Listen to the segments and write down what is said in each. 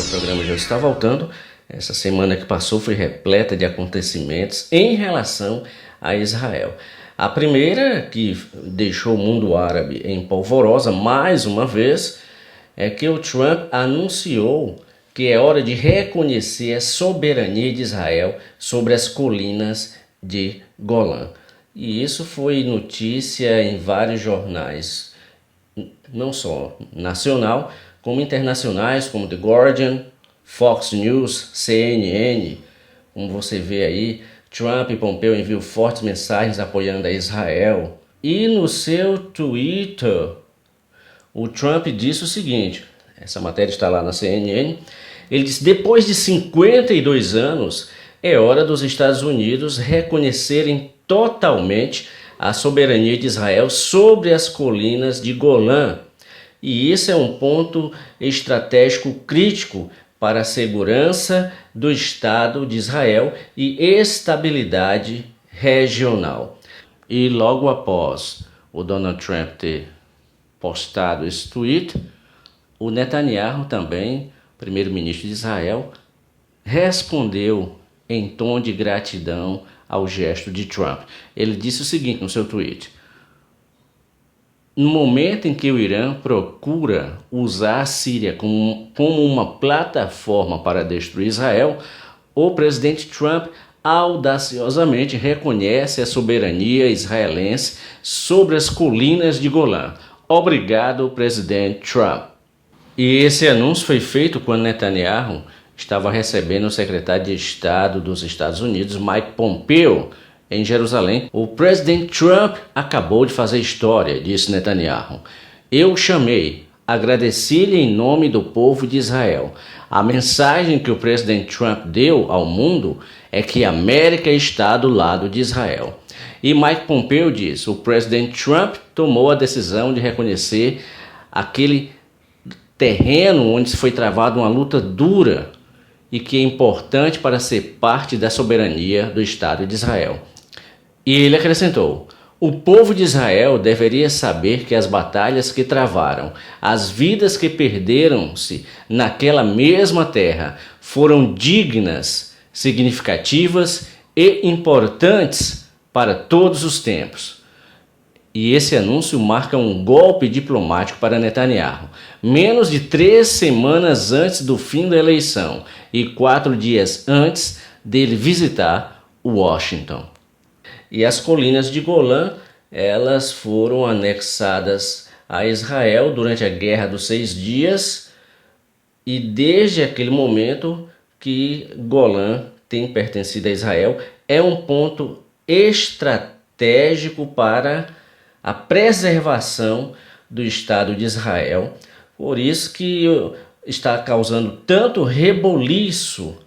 O programa já está voltando. Essa semana que passou foi repleta de acontecimentos em relação a Israel. A primeira, que deixou o mundo árabe em polvorosa mais uma vez, é que o Trump anunciou que é hora de reconhecer a soberania de Israel sobre as colinas de Golã. E isso foi notícia em vários jornais, não só nacional, como internacionais, como The Guardian, Fox News, CNN. Como você vê aí, Trump e Pompeo enviam fortes mensagens apoiando a Israel. E no seu Twitter, o Trump disse o seguinte, essa matéria está lá na CNN, ele disse: depois de 52 anos, é hora dos Estados Unidos reconhecerem totalmente a soberania de Israel sobre as colinas de Golã. E isso é um ponto estratégico crítico para a segurança do Estado de Israel e estabilidade regional. E logo após o Donald Trump ter postado esse tweet, o Netanyahu também, primeiro-ministro de Israel, respondeu em tom de gratidão ao gesto de Trump. Ele disse o seguinte no seu tweet: no momento em que o Irã procura usar a Síria como uma plataforma para destruir Israel, o presidente Trump audaciosamente reconhece a soberania israelense sobre as colinas de Golã. Obrigado, presidente Trump. E esse anúncio foi feito quando Netanyahu estava recebendo o secretário de Estado dos Estados Unidos, Mike Pompeo, em Jerusalém. O presidente Trump acabou de fazer história, disse Netanyahu. Eu o chamei, agradeci-lhe em nome do povo de Israel. A mensagem que o presidente Trump deu ao mundo é que a América está do lado de Israel. E Mike Pompeo diz: o presidente Trump tomou a decisão de reconhecer aquele terreno onde foi travada uma luta dura e que é importante para ser parte da soberania do Estado de Israel. E ele acrescentou: o povo de Israel deveria saber que as batalhas que travaram, as vidas que perderam-se naquela mesma terra foram dignas, significativas e importantes para todos os tempos. E esse anúncio marca um golpe diplomático para Netanyahu. Menos de 3 semanas antes do fim da eleição e 4 dias antes dele visitar Washington. E as colinas de Golã, elas foram anexadas a Israel durante a Guerra dos 6 Dias. E desde aquele momento que Golã tem pertencido a Israel, é um ponto estratégico para a preservação do Estado de Israel. Por isso que está causando tanto reboliço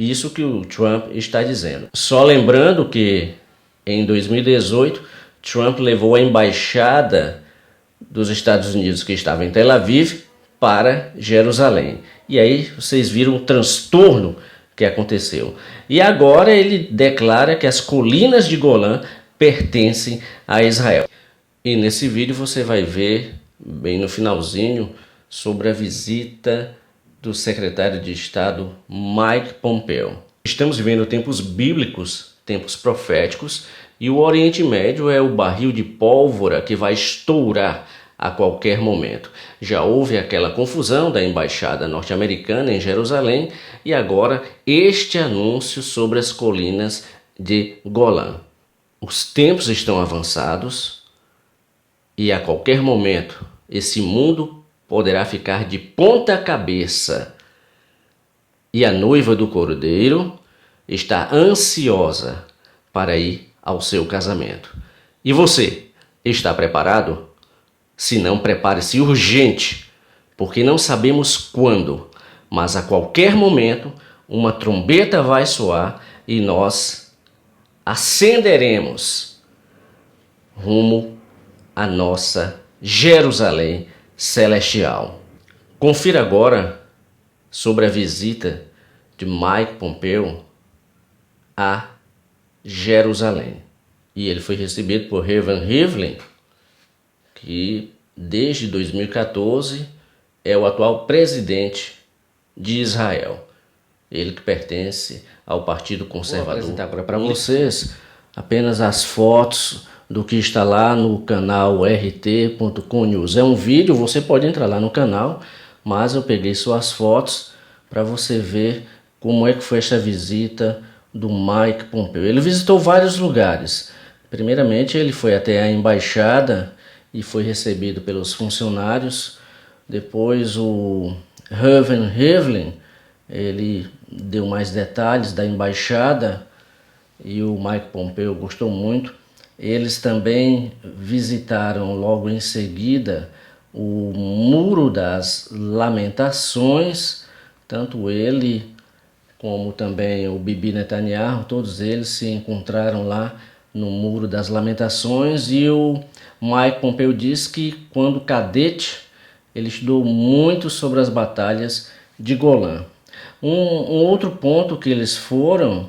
isso que o Trump está dizendo. Só lembrando que em 2018, Trump levou a embaixada dos Estados Unidos, que estava em Tel Aviv, para Jerusalém. E aí vocês viram o transtorno que aconteceu. E agora ele declara que as colinas de Golã pertencem a Israel. E nesse vídeo você vai ver, bem no finalzinho, sobre a visita do secretário de Estado Mike Pompeo. Estamos vivendo tempos bíblicos, tempos proféticos, e o Oriente Médio é o barril de pólvora que vai estourar a qualquer momento. Já houve aquela confusão da embaixada norte-americana em Jerusalém e agora este anúncio sobre as colinas de Golã. Os tempos estão avançados e a qualquer momento esse mundo poderá ficar de ponta cabeça. E a noiva do Cordeiro está ansiosa para ir ao seu casamento. E você, está preparado? Se não, prepare-se urgente, porque não sabemos quando, mas a qualquer momento uma trombeta vai soar e nós ascenderemos rumo à nossa Jerusalém celestial. Confira agora sobre a visita de Mike Pompeo a Jerusalém. E ele foi recebido por Reuven Rivlin, que desde 2014 é o atual presidente de Israel. Ele que pertence ao Partido Conservador. Vou apresentar agora para vocês apenas as fotos do que está lá no canal rt.com news. É um vídeo, você pode entrar lá no canal, mas eu peguei suas fotos para você ver como é que foi essa visita do Mike Pompeo. Ele visitou vários lugares. Primeiramente, ele foi até a embaixada e foi recebido pelos funcionários. Depois, o Reuven Rivlin, ele deu mais detalhes da embaixada e o Mike Pompeo gostou muito. Eles também visitaram logo em seguida o Muro das Lamentações, tanto ele como também o Bibi Netanyahu, todos eles se encontraram lá no Muro das Lamentações, e o Mike Pompeo diz que quando cadete ele estudou muito sobre as batalhas de Golã. Um outro ponto que eles foram,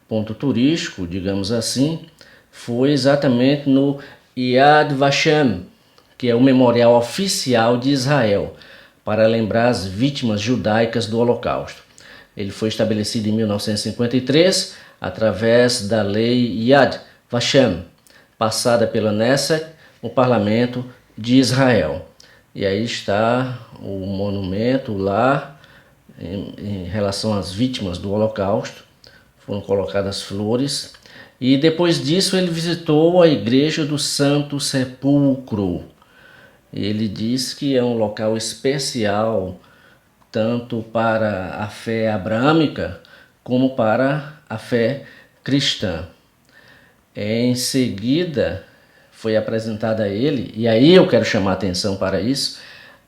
ponto turístico, digamos assim, foi exatamente no Yad Vashem, que é o memorial oficial de Israel, para lembrar as vítimas judaicas do Holocausto. Ele foi estabelecido em 1953 através da lei Yad Vashem, passada pela Knesset, o parlamento de Israel. E aí está o monumento lá em relação às vítimas do Holocausto. Foram colocadas flores. E depois disso ele visitou a Igreja do Santo Sepulcro. Ele diz que é um local especial tanto para a fé abraâmica como para a fé cristã. Em seguida foi apresentada a ele, e aí eu quero chamar a atenção para isso,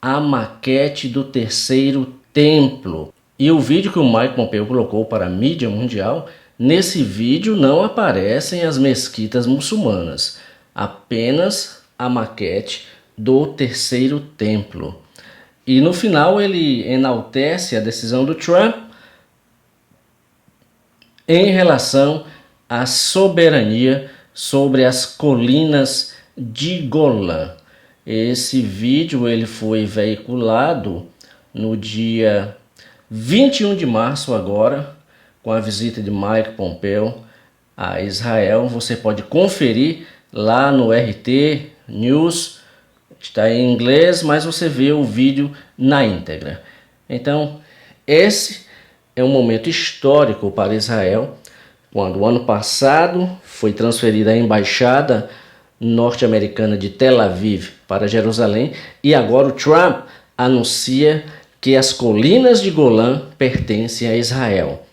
a maquete do terceiro templo. E o vídeo que o Mike Pompeo colocou para a mídia mundial, nesse vídeo não aparecem as mesquitas muçulmanas, apenas a maquete do terceiro templo. E no final ele enaltece a decisão do Trump em relação à soberania sobre as colinas de Golã. Esse vídeo ele foi veiculado no dia 21 de março agora, com a visita de Mike Pompeo a Israel. Você pode conferir lá no RT News. Está em inglês, mas você vê o vídeo na íntegra. Então, esse é um momento histórico para Israel, quando o ano passado foi transferida a embaixada norte-americana de Tel Aviv para Jerusalém, e agora o Trump anuncia que as colinas de Golã pertencem a Israel.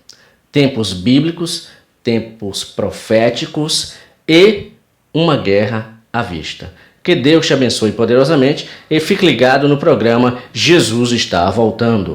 Tempos bíblicos, tempos proféticos e uma guerra à vista. Que Deus te abençoe poderosamente e fique ligado no programa Jesus está voltando.